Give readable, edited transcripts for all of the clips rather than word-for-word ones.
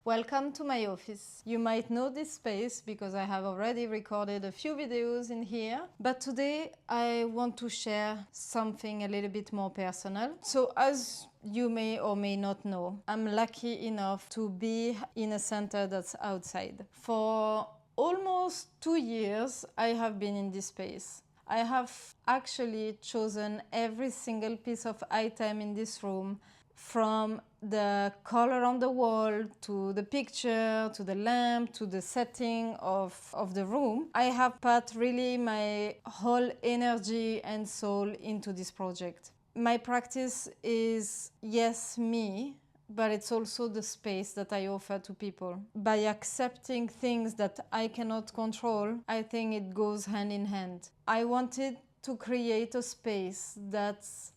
Welcome to my office. You might know this space because I have already recorded a few videos in here, but today I want to share something a little bit more personal. So as you may or may not know, I'm lucky enough to be in a center that's outside. For almost 2 years, I have been in this space. I have actually chosen every single piece of item in this room, from the color on the wall, to the picture, to the lamp, to the setting of the room. I have put really my whole energy and soul into this project. My practice is, yes, me, but it's also the space that I offer to people. By accepting things that I cannot control, I think it goes hand in hand. I wanted to create a space that's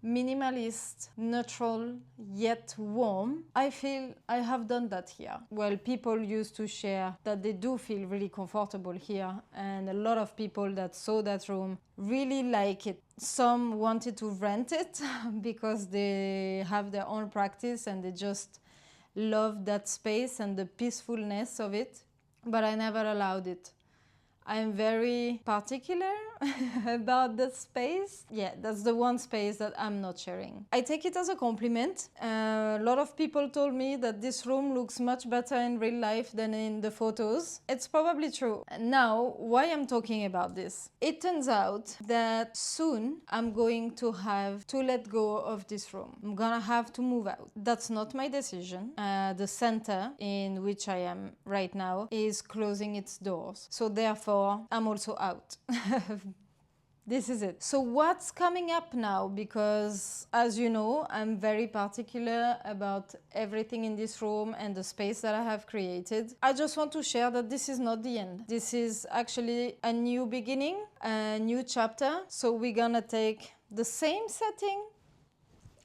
minimalist, neutral, yet warm. I feel I have done that here. Well, people used to share that they do feel really comfortable here, and a lot of people that saw that room really like it. Some wanted to rent it because they have their own practice and they just love that space and the peacefulness of it, but I never allowed it. I'm very particular about the space. Yeah, that's the one space that I'm not sharing. I take it as a compliment. A lot of people told me that this room looks much better in real life than in the photos. It's probably true. Now, why I'm talking about this? It turns out that soon I'm going to have to let go of this room. I'm gonna have to move out. That's not my decision. The center in which I am right now is closing its doors. So therefore, I'm also out. This is it. So what's coming up now? Because as you know, I'm very particular about everything in this room and the space that I have created. I just want to share that this is not the end. This is actually a new beginning, a new chapter. So we're gonna take the same setting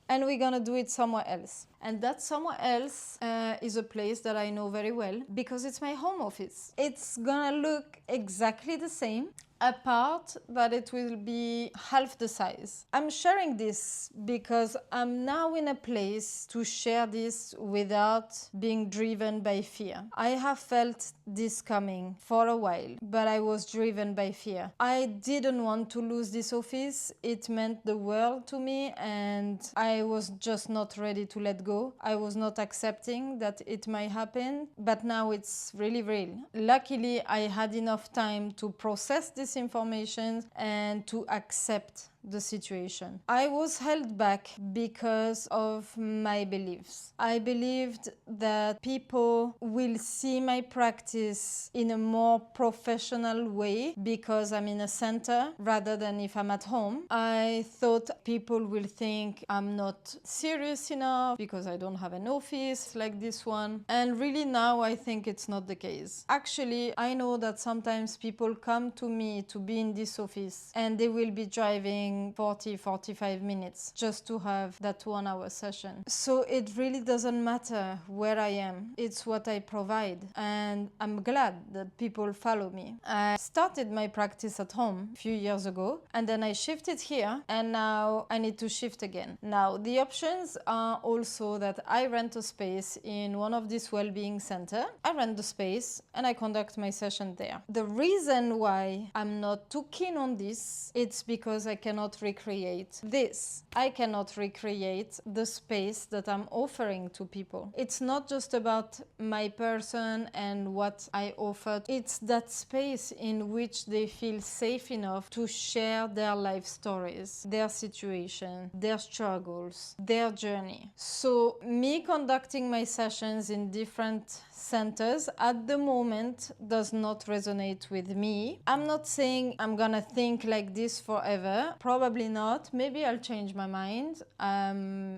and we're gonna do it somewhere else. And that somewhere else is a place that I know very well because it's my home office. It's gonna look exactly the same, apart that it will be half the size. I'm sharing this because I'm now in a place to share this without being driven by fear. I have felt this coming for a while, but I was driven by fear. I didn't want to lose this office. It meant the world to me and I was just not ready to let go. I was not accepting that it might happen, but now it's really real. Luckily, I had enough time to process this information and to accept the situation. I was held back because of my beliefs. I believed that people will see my practice in a more professional way because I'm in a center rather than if I'm at home. I thought people will think I'm not serious enough because I don't have an office like this one. And really now I think it's not the case. Actually, I know that sometimes people come to me to be in this office and they will be driving 40-45 minutes just to have that 1 hour session. So it really doesn't matter where I am. It's what I provide. And I'm glad that people follow me. I started my practice at home a few years ago and then I shifted here and now I need to shift again. Now the options are also that I rent a space in one of these well-being center. I rent the space and I conduct my session there. The reason why I'm not too keen on this, it's because I cannot recreate this. I cannot recreate the space that I'm offering to people. It's not just about my person and what I offer. It's that space in which they feel safe enough to share their life stories, their situation, their struggles, their journey. So me conducting my sessions in different centers at the moment does not resonate with me. I'm not saying I'm gonna think like this forever. Probably not. Maybe I'll change my mind.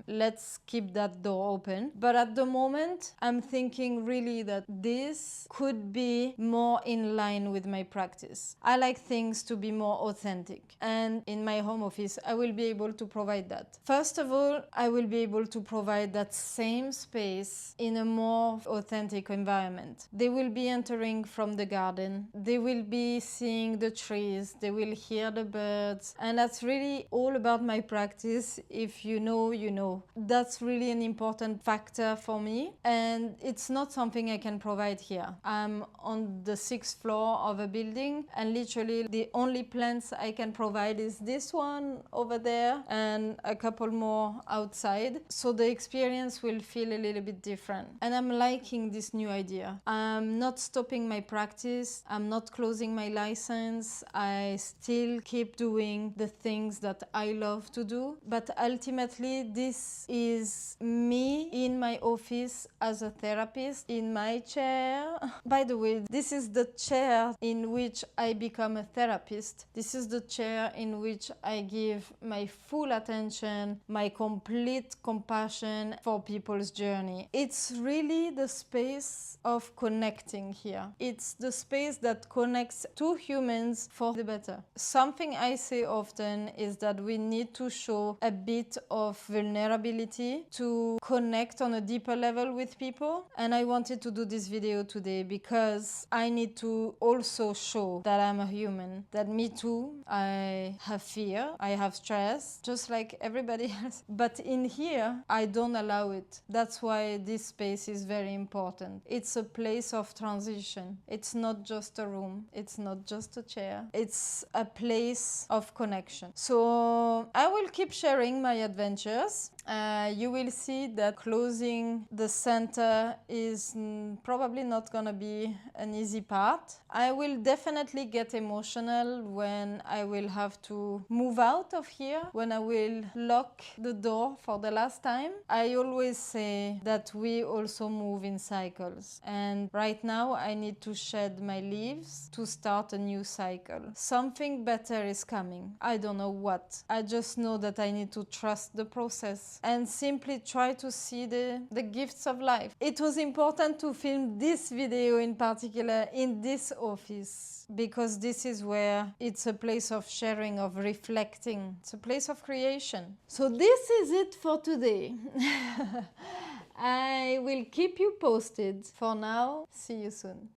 Let's keep that door open. But at the moment, I'm thinking really that this could be more in line with my practice. I like things to be more authentic. And in my home office, I will be able to provide that. First of all, I will be able to provide that same space in a more authentic environment. They will be entering from the garden. They will be seeing the trees. They will hear the birds. And that's It's really all about my practice. If you know, you know. That's really an important factor for me, and it's not something I can provide here. I'm on the 6th floor of a building, and literally the only plants I can provide is this one over there and a couple more outside. So the experience will feel a little bit different. And I'm liking this new idea. I'm not stopping my practice. I'm not closing my license. I still keep doing the things that I love to do. But ultimately, this is me in my office as a therapist, in my chair. By the way, this is the chair in which I become a therapist. This is the chair in which I give my full attention, my complete compassion for people's journey. It's really the space of connecting here. It's the space that connects two humans for the better. Something I say often is that we need to show a bit of vulnerability to connect on a deeper level with people. And I wanted to do this video today because I need to also show that I'm a human, that me too, I have fear, I have stress, just like everybody else. But in here, I don't allow it. That's why this space is very important. It's a place of transition. It's not just a room. It's not just a chair. It's a place of connection. So I will keep sharing my adventures. You will see that closing the center is probably not gonna be an easy part. I will definitely get emotional when I will have to move out of here, when I will lock the door for the last time. I always say that we also move in cycles, and right now I need to shed my leaves to start a new cycle. Something better is coming. I don't know what. I just know that I need to trust the process and simply try to see the gifts of life. It was important to film this video in particular in this office because this is where it's a place of sharing, of reflecting. It's a place of creation. So this is it for today. I will keep you posted. For now, see you soon.